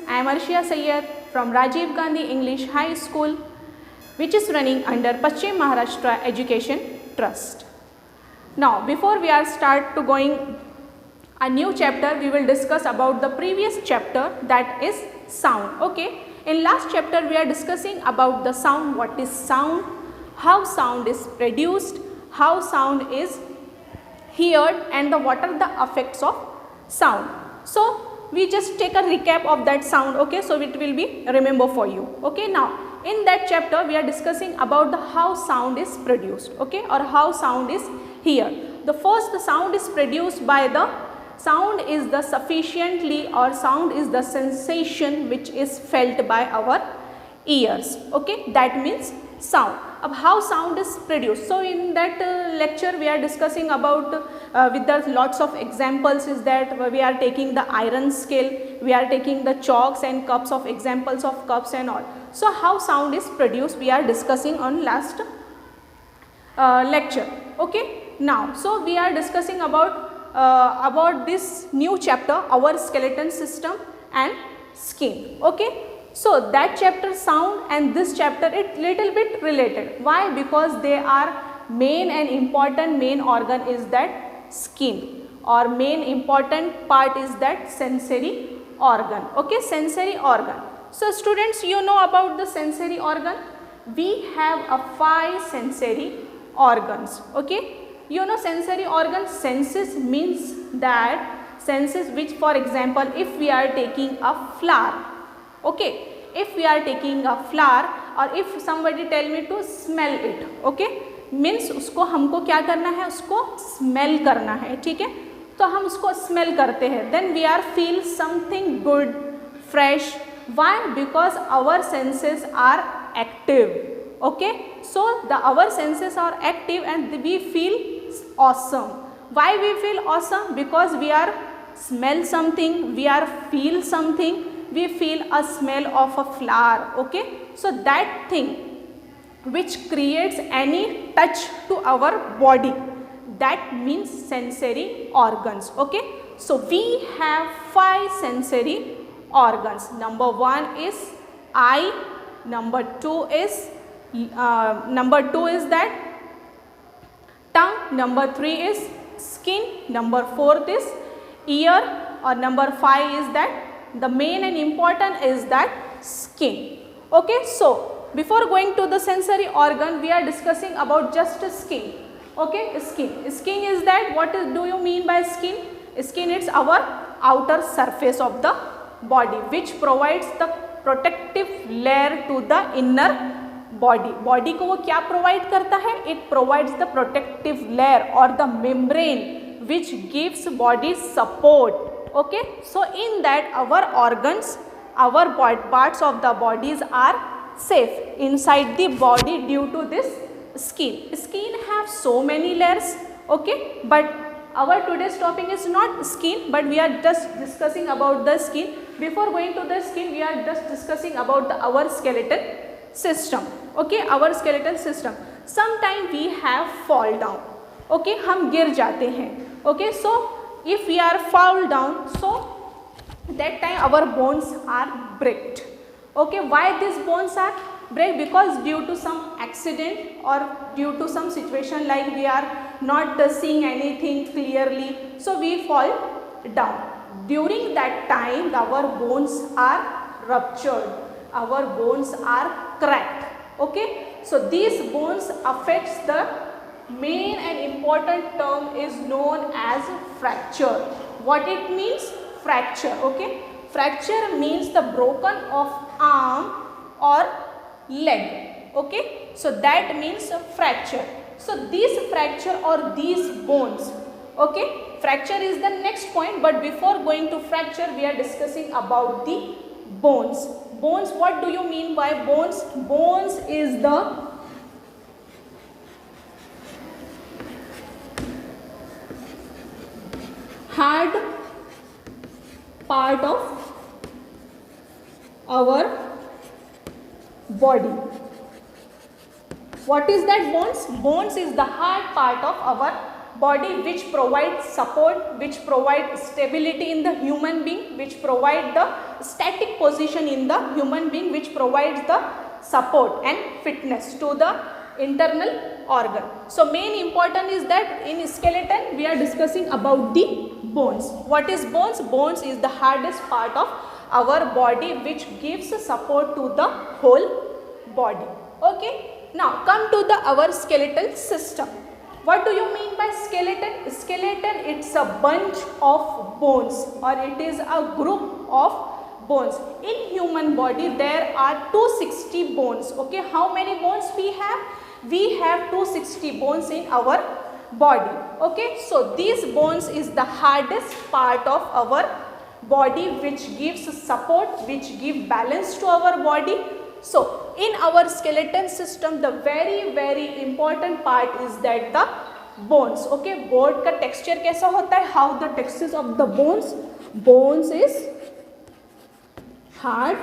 I am Arshia Sayyed from Rajiv Gandhi English High School, which is running under P.M.E.TRUST Education Trust. Now, before we are start to going a new chapter, we will discuss about the previous chapter, that is sound. Okay. In last chapter, we are discussing about the sound, what is sound, how sound is produced, how sound is heard, and what are the effects of sound. So, we just take a recap of that sound. Okay. So, it will be remember for you. Okay. Now, in that chapter, we are discussing about the how sound is produced. Okay, or how sound is heard. The first, the sound is produced by the sound is the sufficiently, or sound is the sensation which is felt by our ears. Okay, that means sound. Ab how sound is produced. So in that lecture we are discussing about with the lots of examples is that we are taking the iron scale, we are taking the chalks and cups of examples of cups and all. So how sound is produced we are discussing on last lecture. Okay, now so we are discussing about this new chapter, our skeleton system and skin. Okay, so that chapter sound and this chapter it little bit related. Why? Because they are main and important main organ is that skin, or main important part is that sensory organ. Okay, sensory organ. So students, you know about the sensory organ. We have a 5 sensory organs. Okay, you know sensory organ. Senses means that senses which, for example, if we are taking a flower, okay, if we are taking a flower, or if somebody tell me to smell it, okay, means उसको हमको क्या करना है, उसको smell करना है. ठीक है, तो हम उसको smell करते हैं, then we are feel something good, fresh. Why? Because our senses are active. Okay, so our senses are active and we feel awesome. Why we feel awesome? Because we are smell something, we are feel something, we feel a smell of a flower. Okay, so that thing which creates any touch to our body, that means sensory organs. Okay, so we have 5 sensory organs. Number 1 is eye, number 2 is that tongue, number 3 is skin, number 4 is ear, or number 5 is that the main and important is that skin. Okay, so before going to the sensory organ, we are discussing about just skin. Okay, skin. Skin is that, what do you mean by skin? Skin is our outer surface of the body which provides the protective layer to the inner body. Body को वो क्या provide करता है? It provides the protective layer or the membrane which gives body support. Okay, so in that our organs, our parts of the bodies are safe inside the body due to this skin. Skin have so many layers. Okay, but our today's topic is not skin, but we are just discussing about the skin. Before going to the skin, we are just discussing about our skeleton system. Okay, our skeleton system. Sometime we have fall down. Okay, हम गिर जाते हैं. Okay, so if we are fall down, so that time our bones are breaked. Okay, why these bones are break? Because due to some accident or due to some situation like we are not seeing anything clearly, so we fall down. During that time our bones are ruptured, our bones are cracked. Okay, so these bones affects the main and important term is known as fracture. What it means? Fracture. Okay, fracture means the broken of arm or leg. Okay, so that means a fracture. So this fracture or these bones. Okay, fracture is the next point, but before going to fracture we are discussing about the bones. Bones, what do you mean by bones? Bones is the hard part of our body. What is that bones? Bones is the hard part of our body which provides support, which provide stability in the human being, which provide the static position in the human being which provides the support and fitness to the internal organ. So main important is that in skeleton we are discussing about the bones. What is bones? Bones is the hardest part of our body which gives support to the whole body. Okay. Now come to the our skeletal system. What do you mean by skeleton? Skeleton, it's a bunch of bones or it is a group of bones. In human body there are 260 bones. Okay, how many bones we have? We have 260 bones in our body. Okay, so these bones is the hardest part of our body which gives support, which give balance to our body. So in our skeleton system the very important part is that the bones. Okay, bone का texture कैसा होता है? How the textures of the bones? Bones is hard,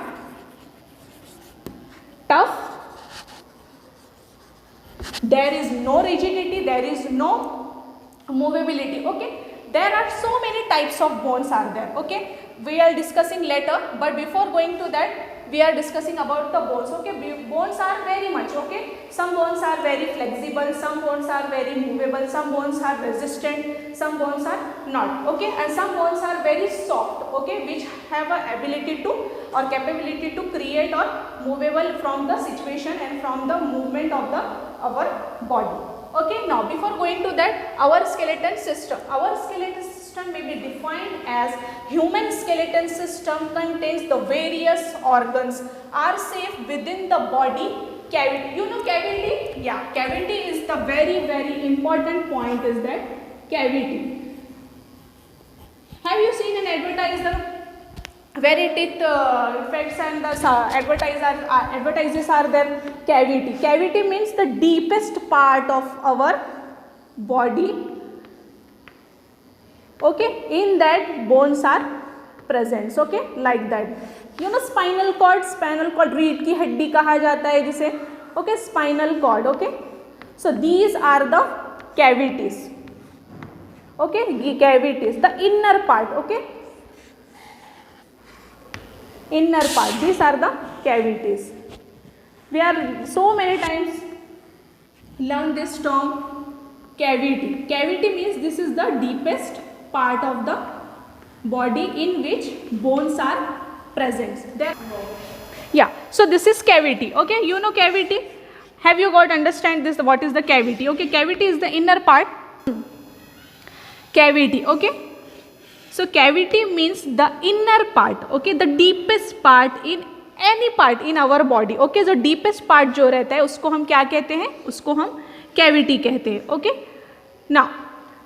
tough, there is no rigidity, there is no movability. Okay, there are so many types of bones are there. Okay, we are discussing later, but before going to that we are discussing about the bones. Okay, bones are very much, okay, some bones are very flexible, some bones are very movable, some bones are resistant, some bones are not. Okay, and some bones are very soft, okay, which have a ability to or capability to create or movable from the situation and from the movement of the our body. Okay, now before going to that, our skeleton system may be defined as human skeleton system contains the various organs are safe within the body cavity. You know cavity? Yeah, cavity is the very important point is that cavity. Have you seen an advertiser where it effects and the advertises are there? Cavity. Cavity means the deepest part of our body. Okay, in that bones are present. Okay, like that. You know spinal cord रीढ़ की हड्डी कहा जाता है जिसे. Okay, spinal cord. Okay, so these are the cavities. Okay, cavities, the inner part. Okay, inner part, these are the cavities. We are so many times learn this term cavity. Cavity means this is the deepest part of the body in which bones are present. Then, yeah, so this is cavity. Okay, you know cavity. Have you got understand this? What is the cavity? Okay, cavity is the inner part. Cavity. Okay. So cavity means the inner part, okay, the deepest part in any part in our body. Okay, जो deepest part जो रहता है उसको हम क्या कहते हैं? उसको हम cavity कहते हैं. Okay. Now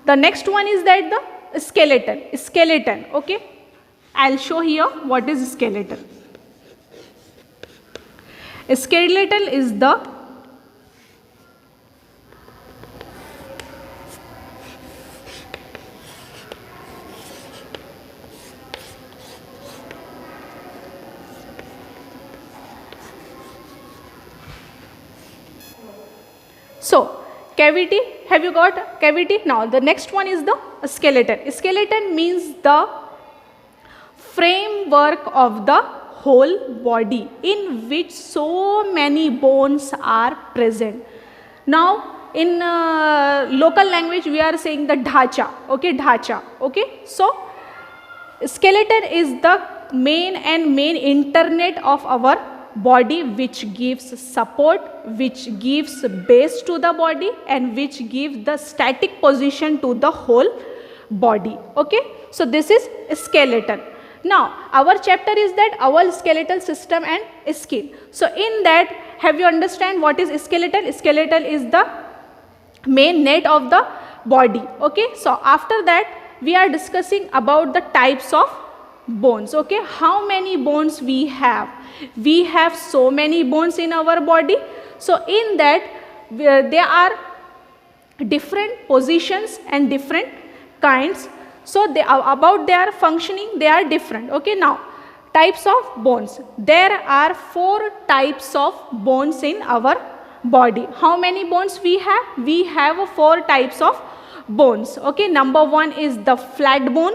the next one is that the skeleton. Skeleton. Okay. I'll show here what is skeleton. Skeleton is the so cavity. Have you got cavity? Now the next one is the skeleton. Skeleton means the framework of the whole body in which so many bones are present. Now in local language we are saying the dhacha. Okay, dhacha. Okay, so skeleton is the main internet of our body which gives support, which gives base to the body and which gives the static position to the whole body. Okay, so this is skeleton. Now our chapter is that our skeletal system and skin. So in that, have you understand what is skeleton? Skeleton is the main net of the body. Okay, so after that we are discussing about the types of bones. Okay, how many bones we have? We have so many bones in our body. So in that there are different positions and different kinds. So they are about their functioning, they are different. Okay, now types of bones. There are 4 types of bones in our body. How many bones we have? We have 4 types of bones. Okay, number 1 is the flat bone.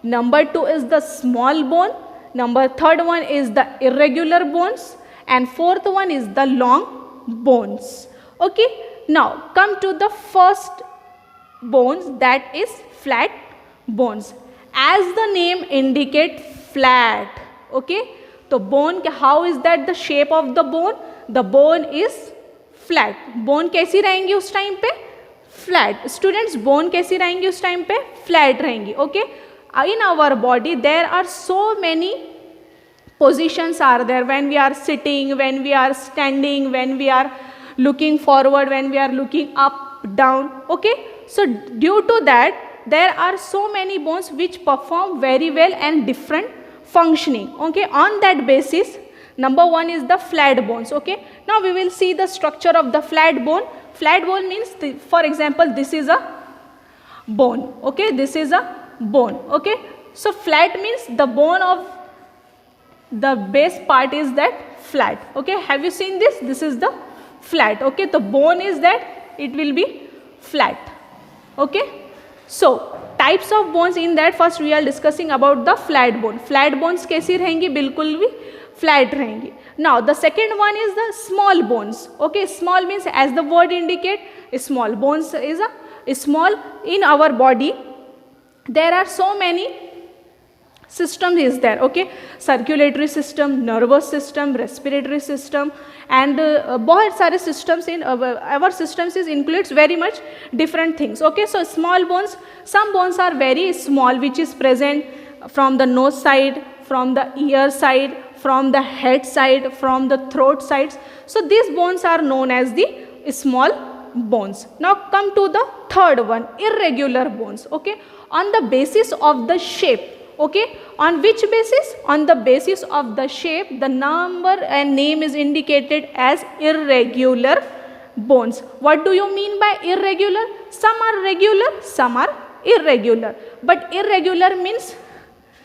Number 2 is the small bone. number third one is the irregular bones, and fourth one is the long bones. Okay, now come to the first bones, that is flat bones. As the name indicate, flat. Okay, so bone, how is that the shape of the bone? The bone is flat. Bone कैसी रहेंगी उस time पे? Flat. Students, bone कैसी रहेंगी उस time पे? Flat रहेंगी. Okay, in our body there are so many positions are there, when we are sitting, when we are standing, when we are looking forward, when we are looking up, down. Okay, so due to that there are so many bones which perform very well and different functioning. Okay, on that basis, number one is the flat bones. Okay, now we will see the structure of the flat bone. Flat bone means, for example, this is a bone. Okay, this is a bone. Okay, so flat means the bone of the base part is that flat. Okay, have you seen this? This is the flat. Okay, the bone is that it will be flat. Okay, so types of bones, in that first we are discussing about the flat bone. Flat bones कैसी रहेंगी? बिल्कुल भी flat रहेंगी. Now the second one is the small bones. Okay, small means, as the word indicate, small. Bones is a small. In our body there are so many systems is there. Okay, circulatory system, nervous system, respiratory system, and बहुत सारे systems in our systems is includes very much different things. Okay, so small bones, some bones are very small, which is present from the nose side, from the ear side, from the head side, from the throat sides. So these bones are known as the small bones. Now come to the third one, irregular bones. Okay, on the basis of the shape. Okay, on which basis? On the basis of the shape, the number and name is indicated as irregular bones. What do you mean by irregular? Some are regular, some are irregular. But irregular means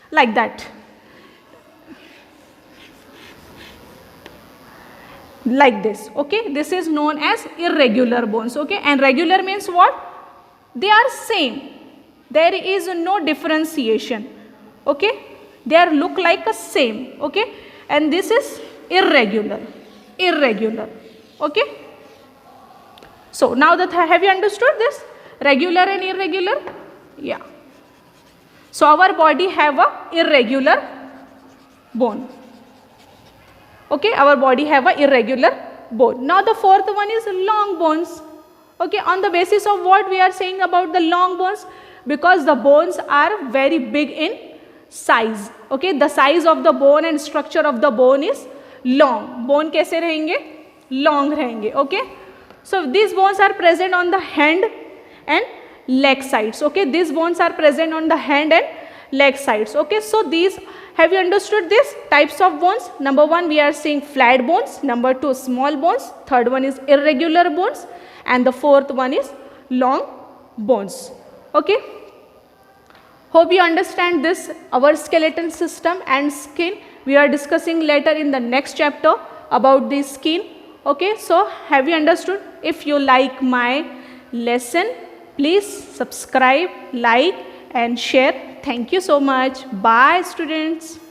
like that. Like this. Okay, this is known as irregular bones. Okay, and regular means what? They are same. There is no differentiation. Okay, they are look like a same. Okay, and this is irregular. Okay, so now that have you understood this, regular and irregular? Yeah, so our body have a irregular bone. Okay, our body have a irregular bone. Now the fourth one is long bones. Okay, on the basis of what we are saying about the long bones? Because the bones are very big in size. Okay, the size of the bone and structure of the bone is long. Bone कैसे रहेंगे? Long रहेंगे. Okay, so these bones are present on the hand and leg sides. Okay, these bones are present on the hand and leg sides. Okay, so these, have you understood this types of bones? Number one, we are seeing flat bones. Number two, small bones. Third one is irregular bones, and the fourth one is long bones. Okay, hope you understand this, our skeletal system and skin. We are discussing later in the next chapter about the skin. Okay, so have you understood? If you like my lesson, please subscribe, like and share. Thank you so much. Bye students.